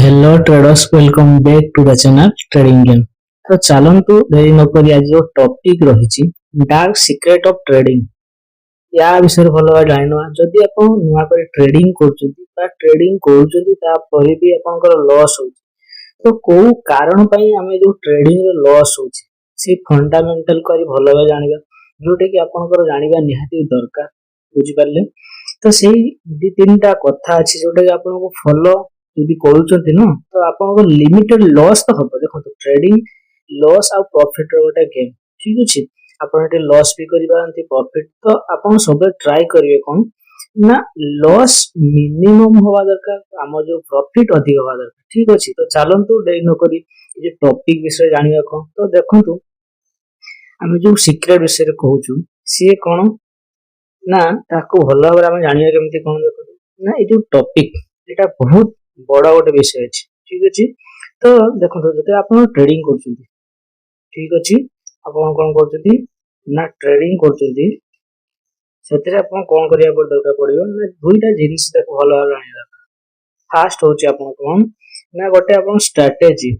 Hello traders, welcome back to the channel trading game. तो चलंतु देरी न करी आज जो टॉपिक रही डार्क सीक्रेट ऑफ ट्रेडिंग या विषय भल भाव जानिना। जदि आप नुआ कर ट्रेडिंग कर भी आपनकर लॉस हो तो को कारण पई हमें जो ट्रेडिंग रे लॉस हो से फंडामेंटल करी भल भाव जानिबा, जोटे कि आपनकर जानिबा निहाती दरकार। बुझि पारले तो सेही दी तीनटा कथा अछि जोटा कि आपनको फॉलो यदि करूचंती न तो आपनको लिमिटेड लॉस तो हबो। देखो ट्रेडिंग लॉस आ प्रॉफिट रो गोटे गेम, ठीक अछि। आपण एटे लॉस भी करि पारंती, प्रॉफिट तो आपण सब ट्राई करिवे कोन ना लॉस मिनिमम होवा दरकार, हम जो प्रॉफिट अधिक होवा दरकार, ठीक अछि। तो चलंतु डे न करी जे टॉपिक विषय जानिया कोन। तो देखंतु हम जो सीक्रेट विषय रे कहूचु सी कोन ना ताको भलो भाबरे हम जानिया केमति कोन। देखो ना ए जो टॉपिक एटा बहुत बड़ा गोटे विषय अछि, ठीक अछि। तो देखो जते आपण ट्रेडिंग करछथि, ठीक अछि, आपण कोन करछथि ना ट्रेडिंग करछथि सेतरे आपण कोन करिया दरकार पड़ियो ना दुईटा जिनिस देखो भलो भाबरे जानिया दरकार। फास्ट होछि आपण कोन ना गोटे आपण स्ट्रेटजी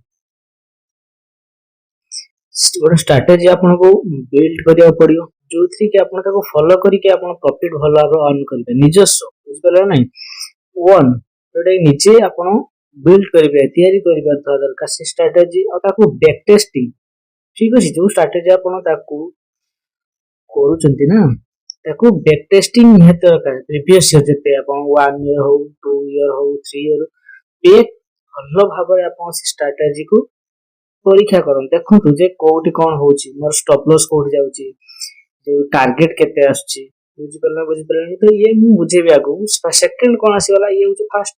आपको बिल्ड करिया पड़ियो, जो थी कि आपण ताको फॉलो करी के आपण प्रॉफिट भलो भाबरे अर्न करिवे निजस्व। बुझ पाले नै वन जोटे निजे आपण बिल्ड करिवे तयारी करिवे दरकार से स्ट्रेटजी और ताको बैक टेस्टिंग, ठीक अछि। जो स्ट्रेटजी आपण ताको करूचंती ना ताको बैक टेस्टिंग निहत दरकार। प्रीवियस ईयर जते आपण 1 ईयर हो 2 ईयर हो 3 ईयर बैक भलो भाबरे आपण से स्ट्रेटजी को परीक्षा करन। देखंतु जे कोठी कोन होची, मोर स्टॉप लॉस कोठी जाउची, जो टारगेट केते आछी, बुझि परले तो ये मु बुझेबे आगु। सेकंड कोन आसी वाला ये होची फास्ट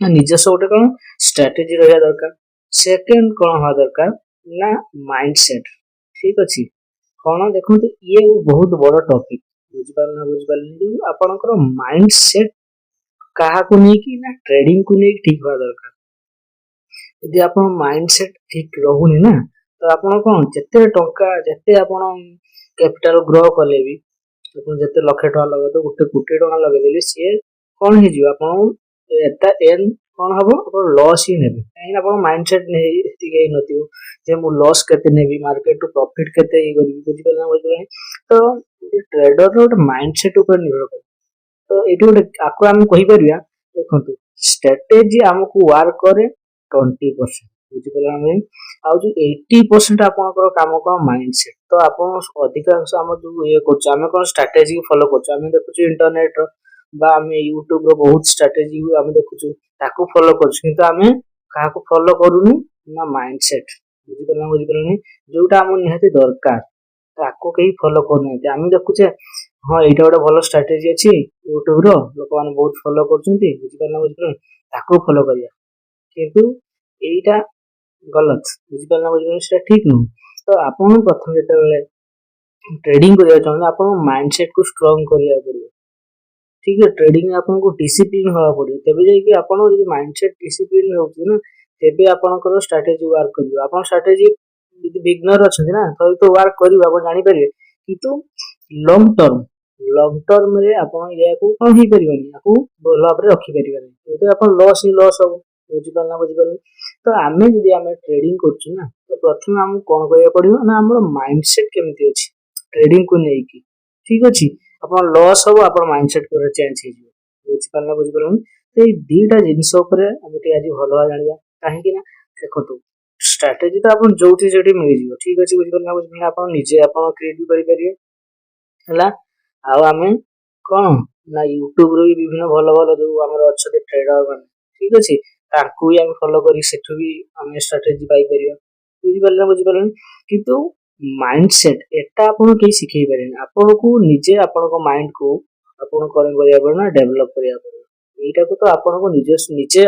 ना निजस्व गोटे कोन स्ट्रेटजी रहया दरकार। सेकंड कोन हो दरकार ना माइंडसेट, ठीक अछि। कोन देखंतु ये बहुत बड़ टॉपिक, बुझि परले आपनकर माइंडसेट काहा को नै कि ना ट्रेडिंग को नै ठीक हो दरकार। यदि आपण माइंडसेट ठीक रहुनी ना तो आपण कोन जते टंका जते आपण कैपिटल ग्रो कले भी आपण जते लाख टका लगे तो गोटे कोटी टका लगे देली से कोन हे जियो आपण एटा एन कोन हबो आपण लॉस ही नेबे। काहे आपण माइंडसेट नै एतिके नथियो जे मु लॉस केते नेबी मार्केट टू प्रॉफिट केते ही करी, बुझि परले तो ट्रेडर रो माइंडसेट ऊपर निर्भर करे। तो एटी गोटे आको हम कहि परिया देखंतु स्ट्रेटजी हमकु वर्क करे 20%, बुझि परला हम आ जो 80% आपनकर काम को माइंडसेट। तो आपण अधिकांश हम जो ये करछ हम कोन स्ट्रेटजी फॉलो करछ, हम देखुछ इंटरनेट रो बा हम यूट्यूब रो बहुत स्ट्रेटजी हम देखुछ ताको फॉलो करछ, किंतु हम काहा को फॉलो करूनी ना माइंडसेट। बुझि परला जोटा हम निहति दरकार ताको कहीं फॉलो करनते। हम देखुछे हां एटा गोटे भलो स्ट्रेटजी अछि यूट्यूब रो लोक माने बहुत फॉलो करछंती, बुझि परला ताको फॉलो करिया, किंतु एटा गलत। बुझि परला से ठीक न। तो आपण प्रथम जते बेले ट्रेडिंग करिया चाहन आपण माइंडसेट को स्ट्रांग करिया पड़ियो, ठीक है। ट्रेडिंग में आपन को डिसिप्लिन होवा पड़ियो, तबे जे कि आपण जदि माइंडसेट डिसिप्लिन होउछ ना तबे आपनकर स्ट्रेटजी वर्क करियो। आपण स्ट्रेटजी यदि बिगनर अछन ना तो वर्क करियो, आपण जानि परिबे, किंतु लॉन्ग टर्म रे आपण या को कोन ही परिबनी आपको भलो भाबरे रखि परिबनी, तो आपण लॉस ही लॉस हो। बुझि परला तो आमे जदि आमे ट्रेडिंग करछु ना तो प्रथम हम कोन करिया पड़ियो ना हमर माइंडसेट केमति अछि ट्रेडिंग को नै कि, ठीक अछि। आपण लॉस हो आपण माइंडसेट पूरा चेंज हे जिवो, बुझि परला तो ए दीटा जिंस ऊपर हम ते आज भलो जानिया। काहे कि ना देखतो स्ट्रेटजी तो आपण जोठी जेठी मिल जिवो, ठीक अछि। बुझि परला आपण निजे आपण क्रिएट भी करि परियो हला। आ आमे कोन ना यूट्यूब रो विभिन्न भलो भलो जो हमर अछि ट्रेडर माने, ठीक अछि, ताकू ही हम फॉलो करी सेठु भी हम स्ट्रेटजी पाई परियो। बुझि परला किंतु माइंडसेट एटा आपण के सिखै परन, आपण को निजे आपण को माइंड को आपण करन करिया परना डेवलप करिया परन। एटा को तो आपण को निजे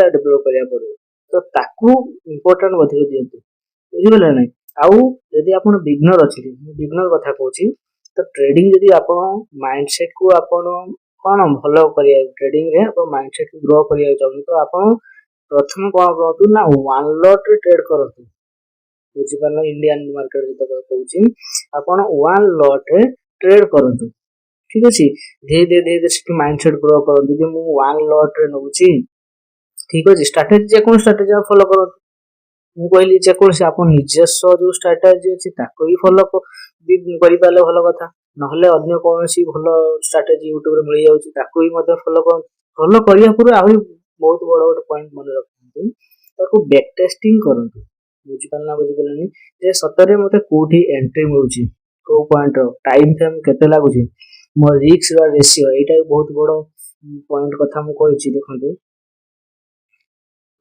डेवलप करिया परन, तो ताकू इंपोर्टेंट अधिक दियंतु, बुझि परला नै। आउ यदि आपण बिगनर अछि, बिगनर कथा कहूची तो ट्रेडिंग यदि आपण माइंडसेट को आपण कोन भलो करिया ट्रेडिंग रे आपण माइंडसेट को ग्रो करिया चाहू तो आपण प्रथम कोन करतु ना वन लॉट रे ट्रेड करतु, बुझि परला। इंडियन मार्केट जत कहूची आपण वन लॉट रे ट्रेड करतु, ठीक अछि। धीरे धीरे से माइंडसेट ग्रो करतु जे मु वन लॉट रे नउची, ठीक अच्छे स्ट्राटेजी जेको स्ट्राटेजी आप फॉलो करो ମୁଁ କହିଲି ଯେକୌଣସି ଆପଣ ନିଜସ୍ୱ ଯୋଉ ଷ୍ଟ୍ରାଟେଜି ଅଛି ତାକୁ ବି ଫଲୋ କରିପାରିଲେ ଭଲ କଥା ନହେଲେ ଅନ୍ୟ କୌଣସି ଭଲ ଷ୍ଟ୍ରାଟେଜି ୟୁଟ୍ୟୁବରେ ମିଳିଯାଉଛି ତାକୁ ବି ମଧ୍ୟ ଫଲୋ କରନ୍ତୁ ଫଲୋ କରିବା ପୂର୍ବରୁ ଆହୁରି ବହୁତ ବଡ଼ ଗୋଟେ ପଏଣ୍ଟ ମନେ ରଖନ୍ତୁ ତାକୁ ବ୍ୟାକ୍ ଟେଷ୍ଟିଂ କରନ୍ତୁ ବୁଝିପାରିଲେ ନା ବୁଝିପାରିଲେନି ଯେ ସତରେ ମୋତେ କୋଉଠି ଏଣ୍ଟ୍ରି ମିଳୁଛି କୋଉ ପଏଣ୍ଟର ଟାଇମ୍ ଫ୍ରେମ୍ କେତେ ଲାଗୁଛି ମୋ ରିସ୍କ ବା ରେସିଓ ଏଇଟା ବି ବହୁତ ବଡ଼ ପଏଣ୍ଟ କଥା ମୁଁ କହିଛି ଦେଖନ୍ତୁ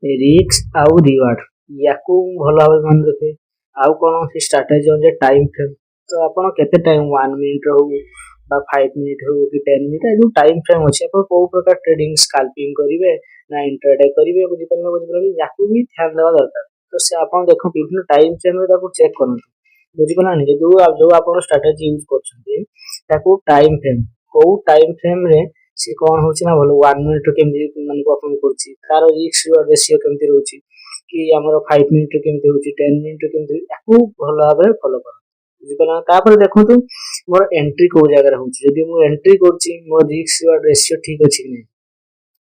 ରିସ୍କ ଆଉ ରିୱାର୍ଡ याकू भल भाव मन रखे आउ कौन सी स्ट्राटेजी हो टाइम फ्रेम तो आपण केते टाइम 1 मिनिट हो बा 5 मिनिट हो कि 10 मिनिट जो टाइम फ्रेम अच्छे आप को प्रकार ट्रेडिंग स्काल्पिंग करेंगे ना इंट्राडे करेंगे बुझिपारे याकू भी ध्यान देवा दरकार तो से आप देखो विभिन्न टाइम फ्रेम चेक करते बुझिपारे जो जो आप स्ट्राटेजी यूज कर टाइम फ्रेम कौ टाइम फ्रेम रे सी कौन होची ना भलो 1 मिनिट केमती माने परफॉर्म करछि तार रिस्क रिवार्ड रेशियो केमती रहउछि कि हमर 5 मिनिट केमती होची 10 मिनिट केमती याकू भलो भाबे फॉलो कर बुझिपाला तापर देखंतु मोर एंट्री को जगह रहउछि यदि मु एंट्री करछि मोर रिस्क रिवार्ड रेशियो ठीक अछि कि नै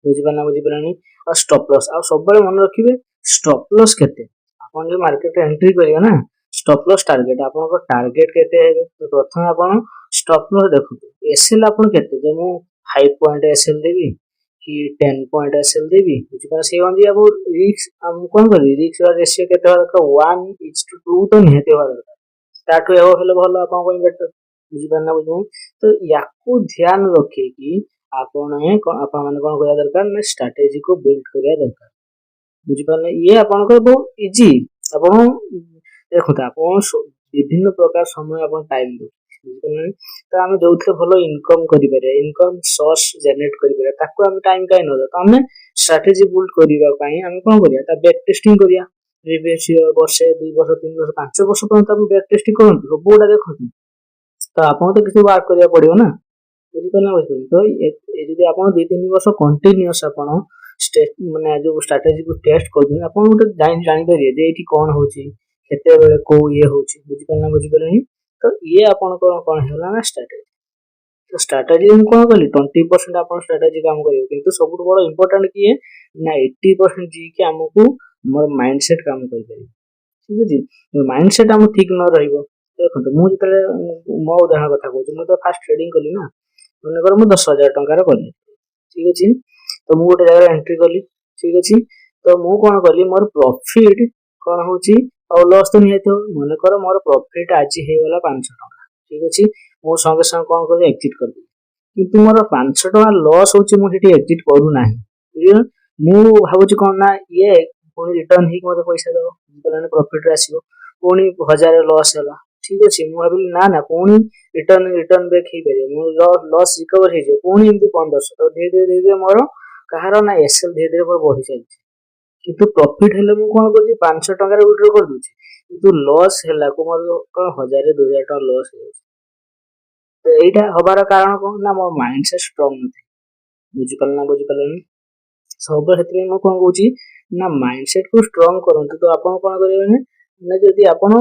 बुझिपाला बुझिपालानी और स्टॉप लॉस आ सब बेले मन रखिबे स्टॉप लॉस केते आपन जे मार्केट एंट्री करियो ना स्टॉप लॉस टारगेट आपन को टारगेट केते हेबे तो प्रथम आपन स्टॉप लॉस देखंतु एसएल आपन केते जे मु 5 पॉइंट एसएल देबी कि 10 पॉइंट एसएल देबी बुझिपाला से अनुसार अब रिस्क हम कोन करी रिस्क और रेशियो केते हो दरकार 1:2 तो निहते हो दरकार ताठो एहो हेले भलो आपन कोइ बेटर बुझिपाला बुझु तो याकू ध्यान रखे कि आपन माने कोन करिया दरकार ना स्ट्रेटजी को बिल्ड करिया दरकार बुझिपाला ये आपन को बहुत इजी आपन देखो आपन विभिन्न प्रकार समय आपन टाइम दो तो आम जो भल इनकम इनकम सोर्स जनरेट कर टाइम कहीं न तो आम स्ट्राटेजी बिल्ड करने आम कौन करा बैक टेस्टिंग करिया वर्षे 2 वर्ष 3 वर्ष 5 वर्ष पर्यटन बैक टेस्टिंग करूँ सब गुड़ा देखो तो आपको तो किसी वर्क करा पड़ो ना बुझिपारे तो यदि आप 2-3 वर्ष कंटिन्यूअस आप माने जो स्ट्राटेजी को टेस्ट कर गोटे जापर ये कौन होते कौ ये हूँ बुझिपारे बुझिपारे तो ये आपन कौन है ना स्ट्रेटेजी तो स्ट्रेटेजी हम कौन कली 20% आप स्ट्रेटेजी काम करेंगे किंतु सब बड़ इंपोर्टेंट किए ना 80% जी के आमको मोर माइंडसेट काम कर ठीक है माइंडसेट आम ठीक न रहिबो देखो मुझे मो उदाहरण कथा कहूँ मुझे फास्ट ट्रेडिंग कली ना मन कर 10,000 टंकार कली ठीक अच्छे तो मुझे गोटे जगह एंट्री कली ठीक अच्छे तो मुझे कौन कली मोर प्रॉफिट कौन होची और लॉस तो नहीं तो मन कर मोर प्रॉफिट आज हो गला 500 टका ठीक अच्छे मो संगे संगे कौन कर एग्जिट कर दी किंतु मोर 500 टका लॉस होची मु सेठी एग्जिट करू नाही मु भाबुची कोन ना ये पुनी रिटर्न ही मते पैसा दो बोलने प्रॉफिट रे आसीबो पुनी 1000 लॉस होला ठीक अछि मु भाबिली ना ना पुनी रिटर्न बैक ही बेरे मु लॉस रिकवर हे जे पुनी एमती 1500 तो धीरे धीरे मोर कहारो ना एसएल धीरे धीरे बढ़ी जाई किंतु प्रॉफिट हेले मु कोन करछि 500 टका रे विड्रॉ कर दूछि किंतु लॉस हेला को मोर कोन 1000-2000 टका लॉस हे तो एटा हबार कारण कोन ना मो माइंडसेट स्ट्रांग नथि बुझिपालना सब हेतरे मु कोन कहूछि ना माइंडसेट को स्ट्रांग करंतु तो आपण कोन करिवे ना जदी आपण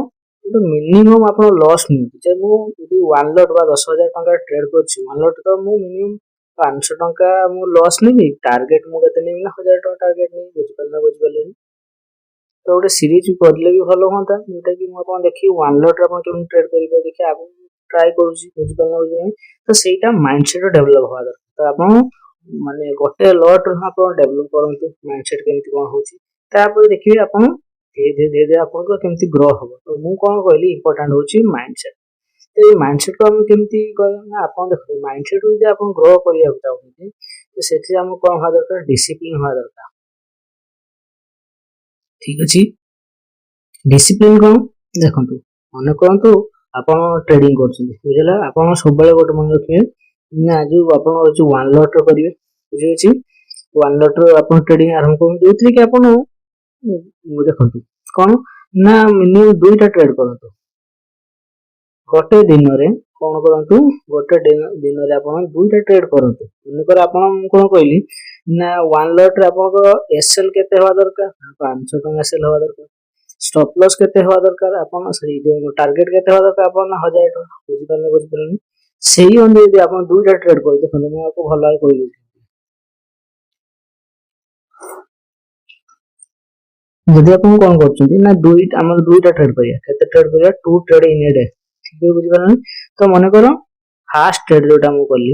तो मिनिमम आपण लॉस नहीं जे मु यदि 1 लॉट बा 10,000 टका ट्रेड करछि 1 लॉट तो मु मिनिमम 500 टका मु लॉस नहीं टारगेट मु कते नहीं ना 1000 टका टारगेट नहीं बुझिपाले तो गोटे सीरीज करले भी भलो होता जोटा कि मु आपण देखि 1 लॉट रे आपण केम ट्रेड करिवे देखि आगु ट्राई करूछि बुझिपाले तो सेटा माइंडसेट डेवलप होवा दरकार तो आपण माने गोटे लॉट आपण डेवलप करंतु माइंडसेट केमति कोन होछि तापर देखिबे आपण धीरे धीरे आपण को केमति ग्रो हो तो मु कोन कहली इंपोर्टेंट होछि माइंडसेट तो ये माइंडसेट को हम केमति ना आपण देखो माइंडसेट यदि आपण ग्रो करिया चाहते तो सेठी हम कोन होवा दरकार डिसिप्लिन होवा दरकार ठीक अछि डिसिप्लिन कोन देखंतु मन करंतु आपण ट्रेडिंग करछिन बुझला आपण सब बेले गोटे मन रखिबे ना जो आपण जो 1 लॉट रो करिवे बुझै छी 1 लॉट रो आपण ट्रेडिंग आरंभ करन जोथि कि आपण देखंतु कोन ना मिनिमम 2टा ट्रेड करंतु गोटे दिन रे कोन करंतु गोटे दिन रे आपण 2टा ट्रेड करंतु मनकर आपण कोन कहली ना 1 लॉट रे आपण को एसएल केते होवा दरकार 500 टका एसएल होवा दरकार स्टॉप लॉस केते होवा दरकार आपण सही जो टारगेट केते होवा दरकार आपण 1000 टका बुझिपारनी सही अनुसार यदि आपण 2टा ट्रेड कर देखो मैं आपको भलो कहि जदि आप कौन कर ना दुईटा ट्रेड करिया केते ट्रेड करिया 2 ट्रेड इन ए डे ठीक है बुझी पारन तो मन कर फास्ट ट्रेड जोटा मु करली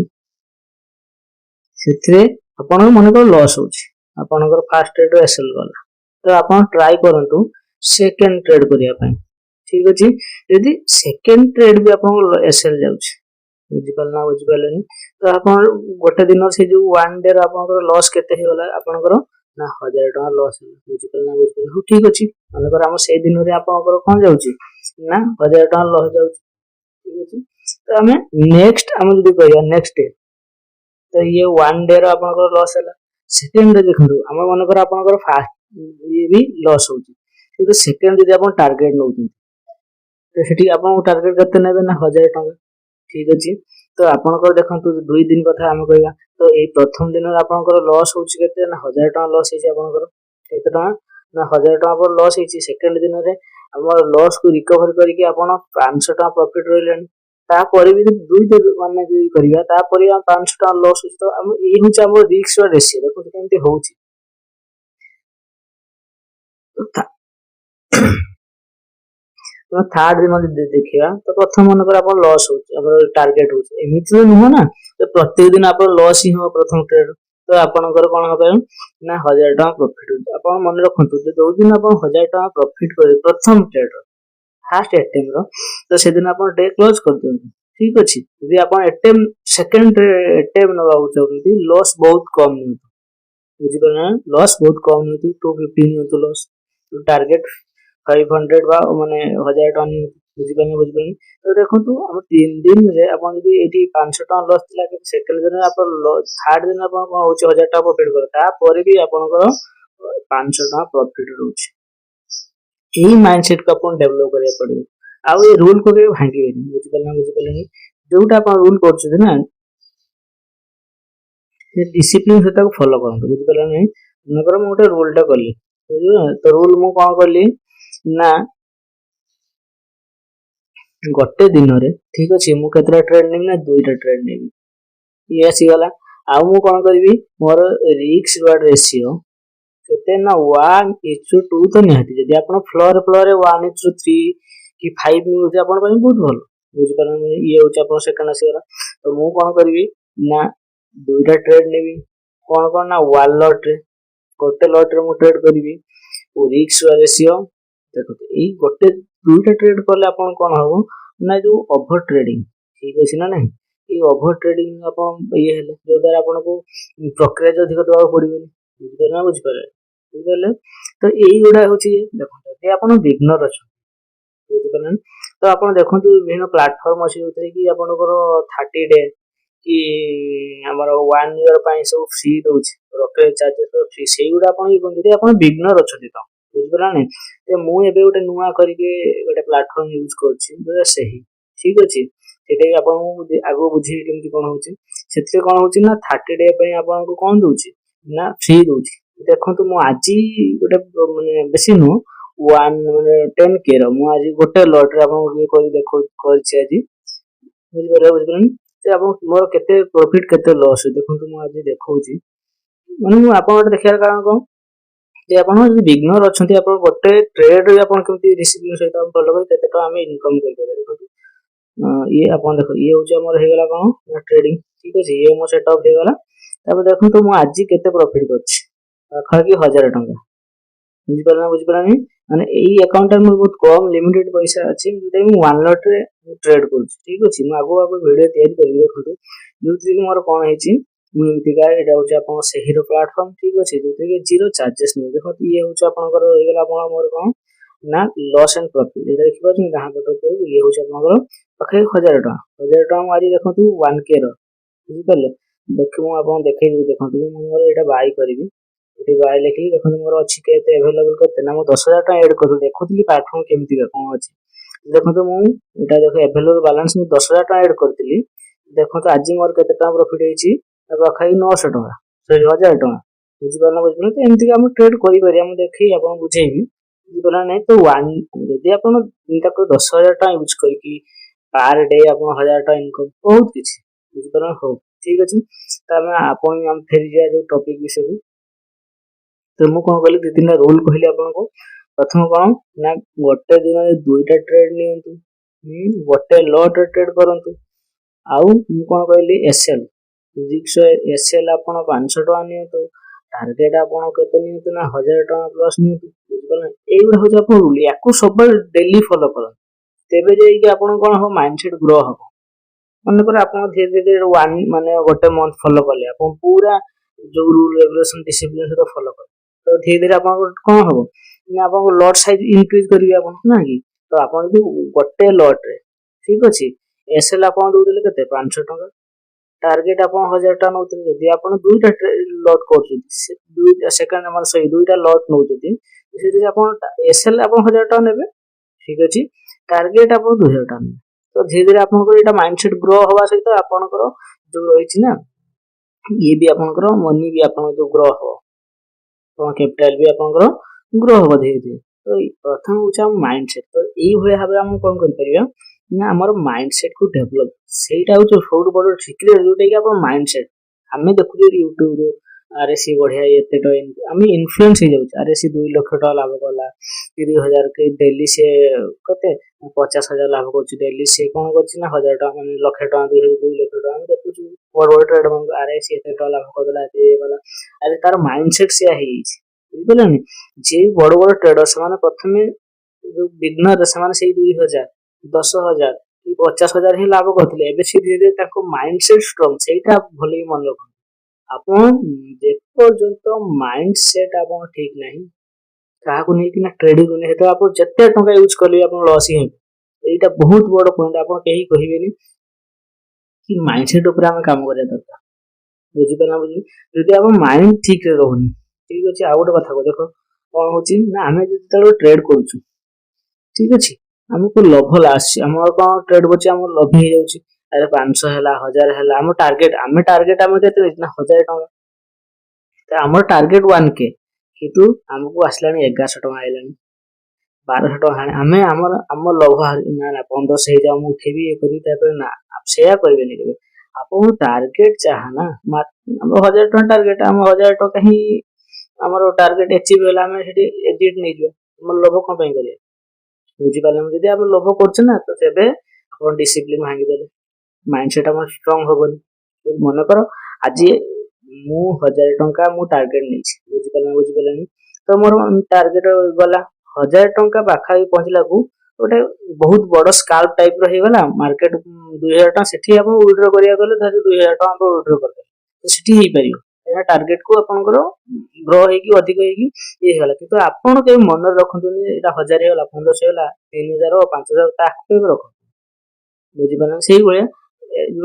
सेथिरे आपन मन कर लॉस होची आपन फास्ट ट्रेड एसएल गला तो आपन ट्राई करंतु सेकंड ट्रेड करिया पई ठीक अछि यदि सेकंड ट्रेड भी आपन एसएल जाउची बुझी पारलेनी तो आपन गोटे दिन से जो वन डे आपन लॉस केते हे गला आपन ना 1000 टका लॉस बुझी पारना बुझी ठीक अछि मन कर हम से दिन रे आपन कोन जाउची ना 1000 टका लॉस जाउची ठीक अछि तो हमें नेक्स्ट हम जदी कहिया नेक्स्ट डे तो ये वन डे रो आपन लॉस हैला सेकंड डे देखंतु हम मन कर आपन फास्ट ये भी लॉस होची किंतु सेकंड जदी आपन टारगेट नउती तो सेठी आपन टारगेट करते नेबे ना 1000 टका ठीक अछि तो आपन देखंतु 2 दिन कथा हम कहिया तो ए प्रथम दिन आपन लॉस होची केते ना 1000 टका लॉस हेची आपन केते टका ना 1000 टका पर लॉस हेची सेकंड दिन रे हमर लॉस को रिकवर करके आपन 500 टका प्रॉफिट रहलेन तापर भी दुई दिन माने जे करिया तापर हम 500 टका लॉस होची तो हम ए होची हमर रिस्क रेशियो देखो केमती होची तो थर्ड दिन देखिया तो प्रथम मन कर आपन लॉस होची हमर टारगेट होची एमिति तो नुह ना तो प्रत्येक दिन आपन लॉस ही हो प्रथम ट्रेड तो आपन कोन होबे ना 1000 टका प्रॉफिट होची आपन मन रखंतु जो दिन आपन 1000 टका प्रॉफिट करे प्रथम ट्रेड फर्स्ट अटेम्प्ट रो तो से दिन आपन डे क्लोज कर दियंतु ठीक अछि यदि आपन अटेम्प्ट सेकंड अटेम्प्ट नबा चाहती लॉस बहुत कम नहीं बुझी पाना लॉस बहुत कम नहीं 250 नहीं लॉस टारगेट 500 बा माने 1000 टका नहीं बुझी पानी तो देखंतु हम 3 दिन रे आपन यदि एठी 500 टका लॉस थिला कि सेकंड दिन आपन थर्ड दिन आपन कोन होची 1000 टका प्रॉफिट कर ता परे भी आपन 500 टका प्रॉफिट रहउची एही माइंडसेट को अपन डेवलप करिया पड़ियो आ ये रूल को के भांगीबेनी बुझी पालनी जोटा अपन रूल करछथि ना ये डिसिप्लिन से ताको फॉलो करंतु बुझी पालनी नगर मु गोटे रूल टा करली बुझियो तो रूल मु कोन करली ना गोटे दिन रे ठीक अछि मु केतरा ट्रेड नेबी ना दुईटा ट्रेड नेबी ये आसी गला आ मु कोन करबी मोर रिस्क रिवार्ड रेशियो केते ना 1:2 तो निहाती जदि आपण फ्लोर फ्लोर 1:3 कि 5 मिलुचे आपण पई बहुत भलो बुझी पारन ये होचे आपण सेकंड आसी गला तो मु कोन करबी ना दुईटा ट्रेड नेबी कोन ना वन लॉट रे गोटे लॉट रे मु ट्रेड करबी ओ रिस्क रेशियो देखो ए गोटे दुईटा ट्रेड करले आपण कोन हो ना जो ओवर ट्रेडिंग ठीक अछि ना नहीं ये ओवर ट्रेडिंग आपण ये हेले जो द्वारा आपण को प्रक्रिया जो अधिक दवा पड़िबो बुझी ना बुझी पारे बुझले तो एई गुडा होची देखो जे आपण बिगनर अछ बुझी पारन तो आपण देखंतु विभिन्न प्लेटफार्म अछि उतरे कि आपण को 30 डे कि हमर 1 ईयर पई सब फ्री दोछि ब्रोकरेज चार्जेस फ्री सेई गुडा आपण ई कोन आपण बिगनर अछथि तो बुझी पारन ते मु एबे गोटे नुवा करिके गोटे प्लेटफार्म यूज करछि जो सही ठीक अछि एटे आपण आगो बुझी केमति कोन होछि सेते कोन होछि ना 30 डे पई आपण को कोन दोछि ना फ्री दोछि देखंतु मु आजी गोटे माने बेसी नु 1 माने 10 के रो मु आजी गोटे लॉट रे आपण को करि देखो करछि आजी बुझी पारन से आपण मोर केते प्रॉफिट केते लॉस देखंतु मु आजी देखौछि माने मु आपण गोटे देखियार कारण कोन जे आपण जे बिगनर अछंती आपण गोटे ट्रेड रे आपण केमति डिसिप्लिन सहित आपण फॉलो करि केते टका हमें इनकम करि पारे देखो ये आपण देखो ये होचे हमर हे गेला कोन ट्रेडिंग ठीक अछि ये मो सेटअप हे गेला तब देखु तो मु आज केते प्रॉफिट करछि खाकी 1000 टका बुझी पारनी माने एई अकाउंट में बहुत कम लिमिटेड पैसा अछि जे मु वन लॉट रे ट्रेड करछि ठीक अछि मु आगो आगो वीडियो तयार करबी देखो जो मोर कोन हेछि मु एमती का एटा होचे आपन सेहिरो प्लेटफार्म ठीक अछि जोते के जीरो चार्जेस नै देखो ये होचे आपनकर हे गेला आपन मोर कोन ना लॉस एंड प्रॉफिट एटा देखि पाछन कहां बतो को ये होचे आपनकर पखे 1000 टका मु आज देखो 1 के रो बुझी पाले देखि मु आपन देखै देखो मु मोर एटा बाय करबी एटी बाय लेखि देखो मोर अछि केते अवेलेबल करते ना मु 10000 टका ऐड कर देखुतली प्लेटफार्म केमति का कोन अछि देखो तो मु एटा देखो अवेलेबल बैलेंस मु 10000 टका ऐड करतिली देखो तो आज मोर केते टका प्रॉफिट हेछि पाखाई 900 टका सॉरी 1000 टका बुझी पारना तो एमती हम ट्रेड करि पारि हम देखि आपन बुझेबी बुझी पारना नै तो वन यदि आपन ताको 10000 टका यूज करकी पर डे आपन 1000 टका इनकम बहुत किछि बुझी पारना हो ठीक अछि त हम आपन हम फेर जे जो टॉपिक विषय तो मु कौन कहली 2-3 रूल कहली आपको। प्रथम कौन ना गोटे दिन में 2टा ट्रेड नियंतु, गोटे लॉट ट्रेड करंतु। आउ मु कौन कहली एसएल रिक्स एसएल आपण 500 टका नियंतु, टार्गेट आपण केते नियंतु ना 1000 टका प्लस नियंतु, बुझिपला। एइबा हो आपण रूल याकू सब डेली फॉलो करन, तेबे जेई कि आपण कोन हो माइंडसेट ग्रो हो। मन पर आपण धीरे धीरे वन माने गोटे मंथ फॉलो करले आपण पूरा जो रूल रेगुलेशन डिसिप्लिन से फॉलो कर, तो धीरे धीरे आपण कोन हो ना आपण लॉट साइज इंक्रीज करिवे आपण ना कि। तो आपण जो गोटे लॉट रे ठीक अछि एसएल आपण दोले केते 500 टका, टार्गेट आपण 1000 टका नउते, यदि आपण दुईटा लॉट करछी से दुईटा सेकंड नंबर सही दुईटा लॉट नउते से आपण एसएल आपण 1000 टका नेबे ठीक अछि, टार्गेट आपण 2000 टका नेबे। तो धीरे धीरे आपनकर एटा माइंडसेट ग्रो हवा सहित आपनकर जो रहिछि ना ये भी आपनकर मनी भी आपन जो ग्रो हो, तो कैपिटल भी आपनकर ग्रो हो धीरे धीरे। तो प्रथम होचा माइंडसेट। तो एई भले भाबे हम कोन कर परिया ना हमर माइंडसेट को डेवलप सेटा हो जो सबसे बड़ सीक्रेट जोटे कि आपन माइंडसेट। हमें देखु जे YouTube रे अरे सी बढ़िया एते तो हम इन्फ्लुएंस हो जाउछ, अरे सी 2 लाख टका लाभ कला 30,000 के डेली से कते 50,000 लाभ करछि, डेली से कोन करछि ना 1000 टका माने लाख टका 2 लाख टका हम देखुछु बड़ बड़ ट्रेड में अरे सी एते टका लाभ करला ए वाला। अरे तार माइंडसेट से है बुझिपलानी। जे बड़ बड़ ट्रेडर से माने प्रथमे जो बिगनर से माने से 2000 10,000 कि 50,000 ही लाभ करथिले, एबे से धीरे धीरे ताको माइंडसेट स्ट्रांग सेटा भले मन रख। आपण जे पर्यंत माइंडसेट आपण ठीक नाही कहा को नहीं कि ना ट्रेडिंग ने हेतो आपण जत्ते टका यूज करले आपण लॉस ही हे। एटा बहुत बड़ पॉइंट आपण केही कहिबेनी कि माइंडसेट ऊपर हम काम करे दरकार, बुझि पना बुझि। यदि आपण माइंड ठीक रे रहउनी ठीक अछि। आ गोटे कथा को देखो कोन होची ना हमें जते ट्रेड करछु ठीक अछि, हमको लोभ लास हमर कोन ट्रेड बची हम लोभ ही जाउची, अरे 500 हैला 1000 हैला हम टारगेट हम केते ना 1000 टका, तो हमर टारगेट 1k किंतु हमको आसलानी 1100 टका आइलानी 1200 टका हमें हमर लोभ ना ना 1500 हे जाऊ उठेबी ए करी तापर ना आप शेयर करबे नहीं केबे। आपन टारगेट चाहा ना हम 1000 टका टारगेट हम 1000 टका ही हमर टारगेट अचीव होला हमें सेठी एडिट नहीं जो हम लोभ को पई करिया, बुझि पाले। यदि आप लोभ करछ ना तो सेबे अपन डिसिप्लिन भांगी देले माइंडसेट हमर स्ट्रांग होबनी। मन कर आज मु 1000 टका मु टारगेट नहीं बुझि पाले तो मोर टारगेट गला 1000 टका बाखा पहुंचला को गोटे बहुत बड़ स्काल्प टाइप रो हे गला मार्केट 2000 टका सेठी अपन विड्रॉ करिया गले धर 2000 टका अपन विड्रॉ कर तो सेठी ही परियो एना टारगेट को आपनकर ग्रो हे कि अधिक हे कि ये होला। किंतु आपण के मन रखंतुनी एटा 1000 हे गला 1500 होला 3000 5000 ताक पे रख बुझि पाले। सेही भले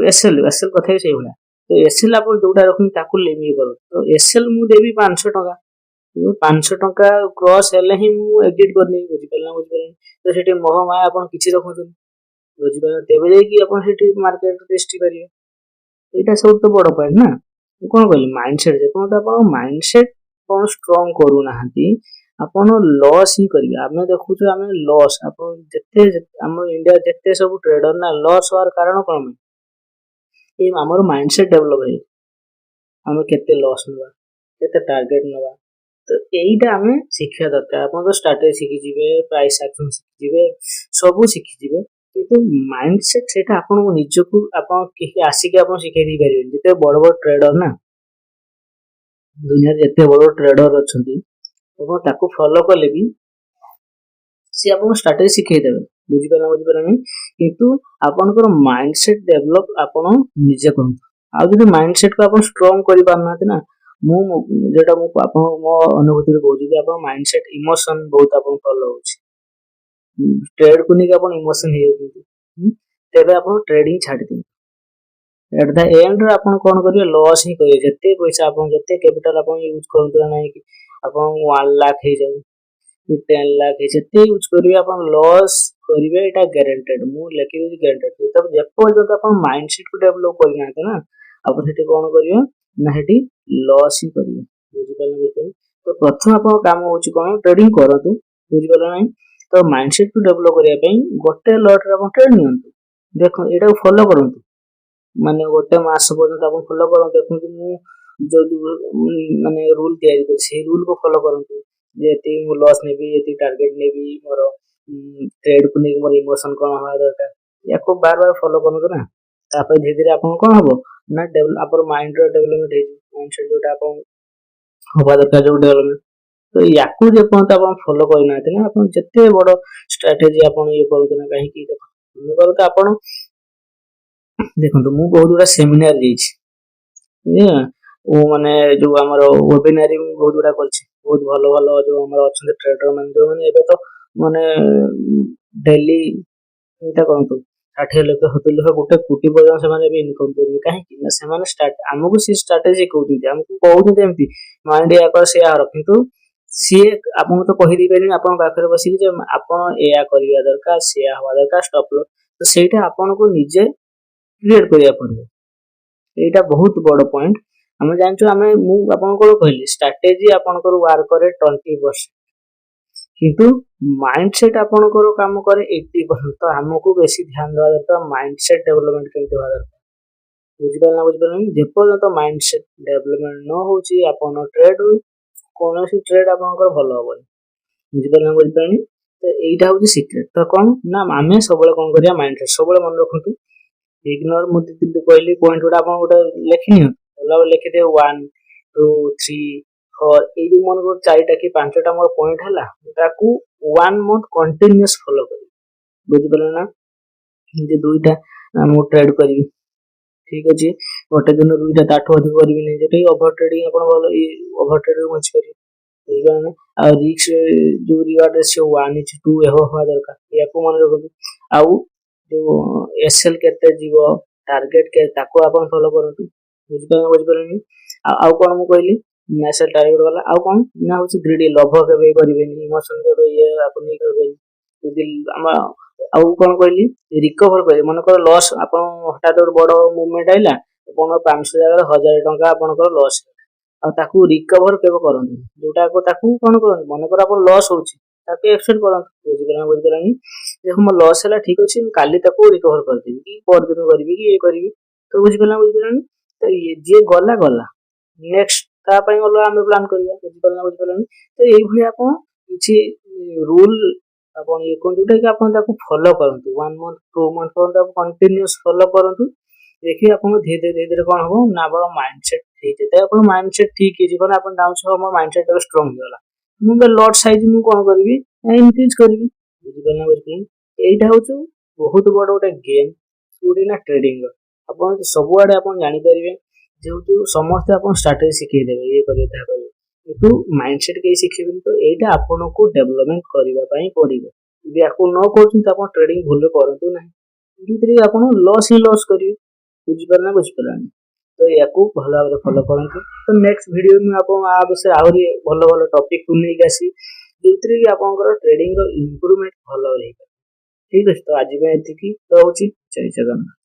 एसएल कथा सेही भले तो एसएल आप जोटा रखनी ताकू लेमी करो। तो एसएल मु देबी 500 टका 500 टका क्रॉस हेले ही मु एडिट करनी बुझि पाले। तो सेठी मोह माया आपण किछि रखंतुनी बुझि पाले, तेबे जे कि आपण सेठी मार्केट टेस्ट करियो। एटा सब तो बड़ पॉइंट ना कोन कहली माइंडसेट जे कोन आपण माइंडसेट कोन स्ट्रांग करू नाहंती आपण लॉस ही करियो। हमें देखुछु हमें लॉस आपण जत्ते हम इंडिया जत्ते सब ट्रेडर ना लॉस होर कारण कोन ए हमर माइंडसेट डेवलप हे हम केते लॉस नबा केते टारगेट नबा। तो एइटा हमें शिक्षा दरकार। आपण तो स्ट्रेटजी सिखि जिवे प्राइस एक्शन सिखि जिवे सब सिखि जिवे किंतु माइंडसेट सेटा आपण निजको आपण के आसी के आपण सिखै दी परिबे। जते बड़ बड़ ट्रेडर ना दुनिया जते बड़ ट्रेडर अछंती तो ताको फॉलो करले भी से आपन स्ट्रेटजी सिखै देबे बुझि पानी। किंतु आपनकर माइंडसेट डेवलप आपण निजे करन। आ जदि माइंडसेट को आपण स्ट्रांग करि पारना ना मु जेटा मु आपण मो अनुभूति रे कहूची जे आपण माइंडसेट इमोशन बहुत आपण फॉलो होची ट्रेड को नहीं अपन इमोशन हे तेबे अपन ट्रेडिंग छाडी दिन एट द एंड रे अपन कोन करियो लॉस ही करियो। जत्ते पैसा अपन जत्ते कैपिटल अपन यूज करंतु ना कि अपन 1 लाख हे जाऊ 10 लाख हे जत्ते यूज करियो अपन लॉस करिवे एटा गारंटेड मु लेखि दि गारंटेड। तब जेपो जो अपन माइंडसेट को डेवलप करना है ना अपन सेठी कोन करियो ना हेठी लॉस ही करियो बुझि पाले। तो प्रथम अपन काम होची कोन ट्रेडिंग करंतु बुझि पाले नै। तो माइंडसेट को डेवलप करिया पई गोटे लॉट रे अपन ट्रेड नियंतु देखो एटा फॉलो करंतु माने गोटे मास पर्यंत अपन फॉलो करंतु देखु मु जो माने रूल तैयारी कर से रूल को फॉलो करंतु जे एति मु लॉस नेबी एति टारगेट नेबी मोर ट्रेड को नहीं मोर इमोशन कोन हवा दरकार याको बार बार फॉलो करनु ना तापर धीरे धीरे आपन कोन हबो ना डेवलप आपन माइंड रो डेवलपमेंट हे माइंडसेट जोटा आपन हवा दरकार जो डेवलपमेंट तो याकू जे पन आपन फॉलो करना ना आपन जत्ते बड़ स्ट्रेटजी आपन ये करु ना काहे की देखो तो आपन देखो मु बहुत गुड़ा सेमिनार जाइछि वो माने जो हमर वेबिनार बहुत गुड़ा करछि बहुत भलो भलो जो हमर अछन ट्रेडर मान जो माने एबे तो माने डेली एटा करंतु 60 लाख 70 लाख गोटे कोटी पर्यंत से माने भी इनकम करबे काहे कि ना से माने स्टार्ट हमको सी स्ट्रेटजी कहउती हमको कहउती एमती माइंड या कर से यार किंतु सी आपन तो कहि दी बेनी आपन पाखरे बसी जे आपन एया करिया दरकार से हवा दरकार स्टॉप लॉस तो सेटा आपन को निजे क्रिएट करिया पड़ियो एटा बहुत बड़ पॉइंट हम जानछु हमें मु आपन को कहली स्ट्रेटजी आपन को वर्क करे 20% किंतु माइंडसेट आपन को काम करे 80% तो हमको बेसी ध्यान देवा दरकार माइंडसेट डेवलपमेंट केमते होवा दरकार बुझिपाल जेपर्यंत माइंडसेट डेवलपमेंट न होची आपन ट्रेड कोनोसी ट्रेड आपन को भलो होबनी बुझिपाल तो एटा होची सीक्रेट तो कोन ना हमें सबले कोन करिया माइंडसेट सबले मन रखंतु इग्नोर मुझे तिंदे कहली पॉइंट उडा आपन गोटे लेखिनियो होला लिखि दे 1 2 3 4 ए जो मन को 4टा कि 5टा मोर पॉइंट हला ताकू 1 मंथ कंटीन्यूअस फॉलो करी बुझि पले ना जे दुईटा मु ट्रेड करी ठीक अछि गोटे दिन दुईटा ताठो अधिक करबी नै जेते ओवर ट्रेडिंग आपन बोलो ओवर ट्रेडिंग मच करी एबा ना आ रिस्क जो रिवार्ड रेशियो 1:2 एहो होवा दरकार याको मन रखो आउ जो एसएल केते जीवो टारगेट के ताको आपन फॉलो करंतु बुझ परनी आउ कोन मु कहली एसएल टारगेट वाला आउ कोन ना होची ग्रीडी लोभ केबे करबेनी इमोशन केबे ये आपन नहीं करबेनी यदि हम आउ कोन कहली रिकवर करे मन कर लॉस आपन हटात बड़ मूवमेंट आइला आपन 500 जगह 1000 टका आपन कर लॉस आ ताकू रिकवर केबे करंतु जोटा को ताकू कोन करंतु मन कर आपन लॉस होची ताके एक्सेप्ट करंतु बुझ परनी जे हम लॉस हला ठीक अछि काली ताको रिकवर कर देबी कि पर दिन करबी कि ये करबी तो बुझ परनी तो ये जे गला गला नेक्स्ट ता पई गला हम प्लान करिया बुझ परनी तो एई भली आपन किछि रूल आपन ये कोन जोटा कि आपन ताको फॉलो करंतु 1 मंथ 2 मंथ पर ताको कंटीन्यूअस फॉलो करंतु देखि आपन धीरे धीरे कोन हो ना बड़ माइंडसेट ठीक है आपन माइंडसेट ठीक है जीवन आपन डाउन छ हमर माइंडसेट स्ट्रांग होला मु लॉट साइज मु कोन करबी इंक्रीज करबी बुझ एटा होछु बहुत बड़ गोटे गेम पूरी ना ट्रेडिंग अपन सब आडे अपन जानि परिबे जेहु समस्त अपन स्ट्रेटजी सिखै देबे ये करियो ता करियो किंतु माइंडसेट के सिखिबिन तो एटा अपन को डेवलपमेंट करिवा पई पड़िबो यदि आपको न करछु त अपन ट्रेडिंग भूल करंतु नाही धीरे अपन लॉस ही लॉस करियो बुझ परना तो याकू भलो भाबरे फॉलो करंतु तो नेक्स्ट वीडियो में आपन आ विषय आउरी भलो भलो टॉपिक को नै गासी जोतरी कि आपनकर ट्रेडिंग रो इंप्रूवमेंट भलो रही ठीक है तो आज में एति की तो होची जय जगन्नाथ।